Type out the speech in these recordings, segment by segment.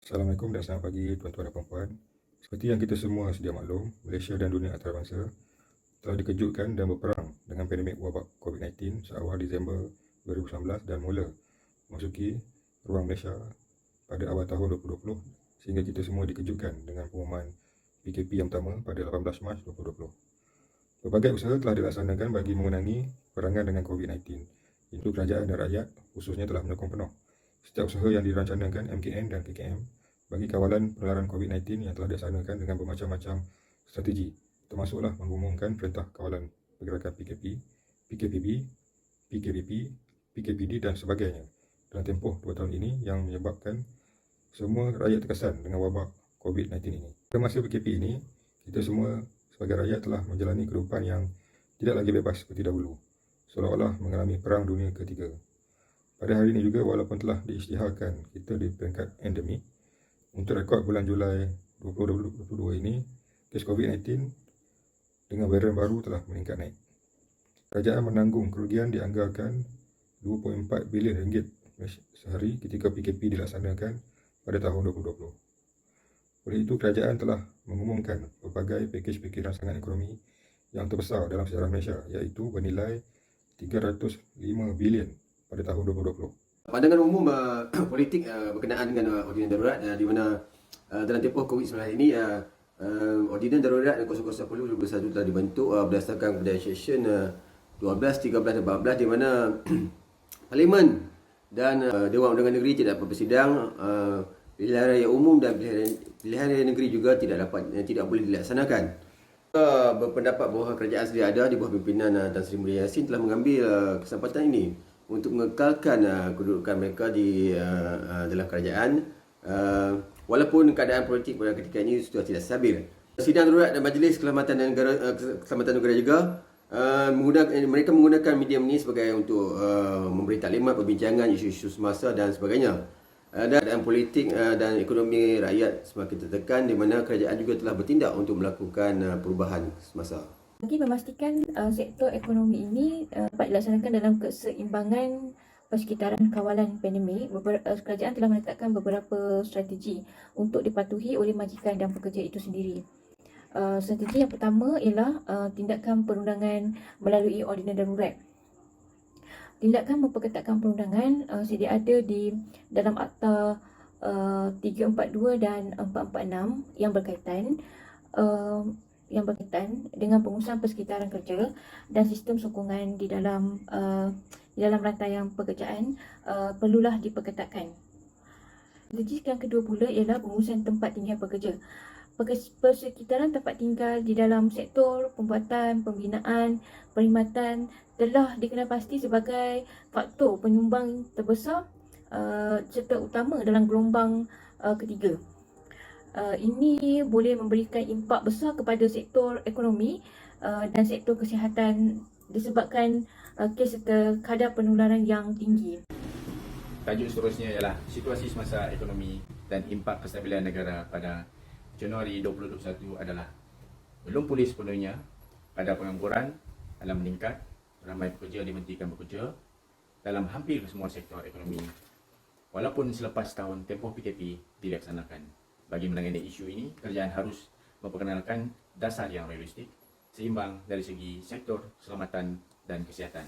Assalamualaikum dan selamat pagi tuan-tuan dan puan-puan. Seperti yang kita semua sedia maklum, Malaysia dan dunia antarabangsa telah dikejutkan dan berperang dengan pandemik wabak COVID-19 seawal Disember 2019 dan mula memasuki ruang Malaysia pada awal tahun 2020 sehingga kita semua dikejutkan dengan pengumuman PKP yang pertama pada 18 Mac 2020. Pelbagai usaha telah dilaksanakan bagi mengurangi perangan dengan COVID-19. Itu kerajaan dan rakyat khususnya telah menokong penuh setiap usaha yang dirancangkan MKN dan KKM bagi kawalan penularan COVID-19 yang telah dilaksanakan dengan bermacam-macam strategi, termasuklah mengumumkan perintah kawalan pergerakan PKP, PKPB, PKPP, PKPD dan sebagainya dalam tempoh 2 tahun ini yang menyebabkan semua rakyat terkesan dengan wabak COVID-19 ini. Pada masa PKP ini, kita semua sebagai rakyat telah menjalani kehidupan yang tidak lagi bebas seperti dahulu, seolah-olah mengalami perang dunia ketiga. Pada hari ini juga, walaupun telah diisytiharkan kita di peringkat endemik, untuk rekod bulan Julai 2022 ini, kes COVID-19 dengan varian baru telah meningkat naik. Kerajaan menanggung kerugian dianggarkan RM2.4 bilion sehari ketika PKP dilaksanakan pada tahun 2020. Oleh itu, kerajaan telah mengumumkan berbagai pakej-pakej rangsangan ekonomi yang terbesar dalam sejarah Malaysia, iaitu bernilai RM305 bilion pada tahun 2020. Pandangan umum politik berkenaan dengan ordinan darurat di mana dalam tempoh COVID-19 ini ordinan darurat 0010/2021 telah dibentuk berdasarkan kepada session 12, 13 dan 14 di mana Parlimen dan Dewan Undangan Negeri tidak dapat bersidang, pilihan raya umum dan pilihan raya negeri juga tidak boleh dilaksanakan. Berpendapat bahawa kerajaan sedia ada di bawah pimpinan Tan Sri Mulia Yassin telah mengambil kesempatan ini untuk mengekalkan kedudukan mereka di dalam kerajaan walaupun keadaan politik pada ketika ini sudah tidak stabil. Sidang darurat dan Majlis Keselamatan Negara juga mereka menggunakan medium ini sebagai untuk memberi taklimat, perbincangan isu-isu semasa dan sebagainya. Keadaan politik dan ekonomi rakyat semakin tertekan di mana kerajaan juga telah bertindak untuk melakukan perubahan semasa. Bagi memastikan sektor ekonomi ini dapat dilaksanakan dalam keseimbangan persekitaran kawalan pandemik, kerajaan telah menetapkan beberapa strategi untuk dipatuhi oleh majikan dan pekerja itu sendiri. Strategi yang pertama ialah tindakan perundangan melalui ordinan darurat. Tindakan memperketatkan perundangan sedia ada di dalam Akta 342 dan 446 yang berkaitan dengan pengurusan persekitaran kerja dan sistem sokongan di dalam rantaian pekerjaan perlulah diperketatkan. Strategi yang kedua pula ialah pengurusan tempat tinggal pekerja. Persekitaran tempat tinggal di dalam sektor pembuatan, pembinaan, perkhidmatan telah dikenal pasti sebagai faktor penyumbang terbesar serta utama dalam gelombang ketiga. Ini boleh memberikan impak besar kepada sektor ekonomi dan sektor kesihatan disebabkan kes serta kadar penularan yang tinggi. Tajuk seterusnya ialah situasi semasa ekonomi dan impak kestabilan negara pada Januari 2021 adalah belum pulih sepenuhnya, kadar pengangguran telah meningkat, ramai pekerja dihentikan bekerja dalam hampir semua sektor ekonomi walaupun selepas tahun tempoh PKP dilaksanakan. Bagi menangani isu ini, kerajaan harus memperkenalkan dasar yang realistik, seimbang dari segi sektor keselamatan dan kesihatan.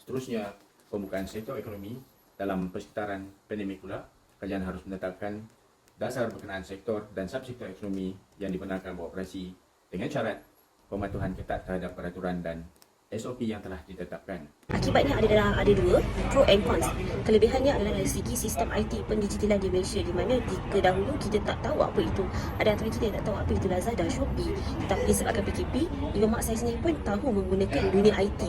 Seterusnya, pembukaan sektor ekonomi dalam persekitaran pandemik pula, kerajaan harus menetapkan dasar berkenaan sektor dan subsektor ekonomi yang dibenarkan beroperasi dengan syarat pematuhan ketat terhadap peraturan dan SOP yang telah ditetapkan. Akibatnya ada dua, pro and cons. Kelebihannya adalah dari segi sistem IT pendigitalan di Malaysia, di mana jika dahulu kita tak tahu apa itu, ada antara kita yang tak tahu apa itu Lazada, Shopee. Tetapi disebabkan PKP, even mak saya sendiri pun tahu menggunakan dunia IT,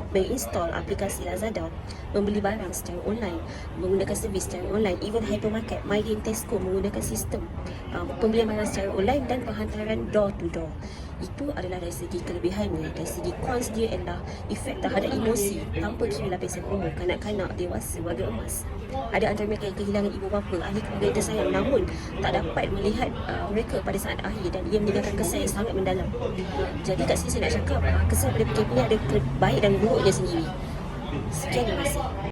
menginstall aplikasi Lazada, membeli barang secara online, menggunakan servis secara online, even hypermarket, MyGame, Tesco menggunakan sistem pembelian barang secara online dan penghantaran door to door. Itu adalah dari segi kelebihannya. Dari segi cons dia adalah efek terhadap emosi tanpa kira lapisan umur, kanak-kanak, dewasa, warga emas. Ada antara mereka yang kehilangan ibu bapa, ahli keluarga yang tersayang, namun tak dapat melihat mereka pada saat akhir dan ia meninggalkan kesan yang sangat mendalam. Jadi kat sini saya nak cakap kesan pada PKP ni ada baik dan buruknya sendiri. Sekian, terima kasih.